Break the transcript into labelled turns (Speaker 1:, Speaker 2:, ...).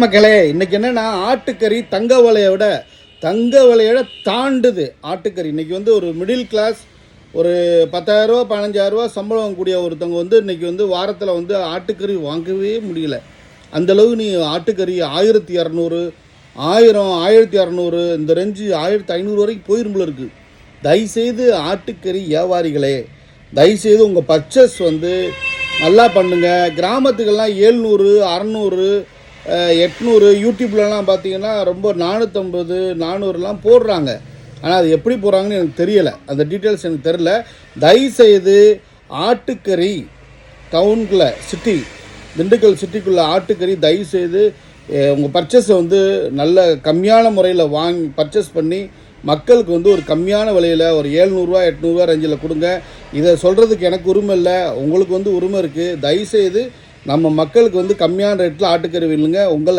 Speaker 1: மக்களே, இன்னைக்கு என்னன்னா ஆட்டுக்கறி தங்க விலையை விட தாண்டுது. ஆட்டுக்கறி இன்னைக்கு வந்து ஒரு மிடில் கிளாஸ், ஒரு 10,000 ரூபா 15,000 ரூபா சம்பளம் வாங்கக்கூடிய ஒருத்தவங்க வந்து இன்னைக்கு வந்து வாரத்தில் வந்து ஆட்டுக்கறி வாங்கவே முடியல. அந்தளவு நீ ஆட்டுக்கறி 1200, 1000, 1200 இந்த ரேஞ்சு 1500 வரைக்கும் போயிரும்பல இருக்குது. தயவுசெய்து ஆட்டுக்கறி வியாபாரிகளே, தயவுசெய்து உங்கள் பர்ச்சேஸ் வந்து நல்லா பண்ணுங்கள். கிராமத்துக்கெல்லாம் 700, 600, 800 யூடியூப்லலாம் பார்த்தீங்கன்னா ரொம்ப 450, 400லாம் போடுறாங்க. ஆனால் அது எப்படி போடுறாங்கன்னு எனக்கு தெரியலை, அந்த டீட்டெயில்ஸ் எனக்கு தெரில. தயவுசெய்து ஆட்டுக்கறி டவுனுக்குள்ளே திண்டுக்கல் சிட்டிக்குள்ளே ஆட்டுக்கறி தயவுசெய்து உங்கள் பர்ச்சேஸை வந்து நல்ல கம்மியான முறையில் வாங்கி பர்ச்சேஸ் பண்ணி மக்களுக்கு வந்து ஒரு கம்மியான விலையில் ஒரு 700 800 ரேஞ்சில் கொடுங்க. இதை சொல்கிறதுக்கு எனக்கு உரிமை இல்லை, உங்களுக்கு வந்து உரிமை இருக்குது. தயவுசெய்து நம்ம மக்களுக்கு வந்து கம்மியான ரேட்டில் ஆட்டுக்கறி வேணுங்க. உங்கள்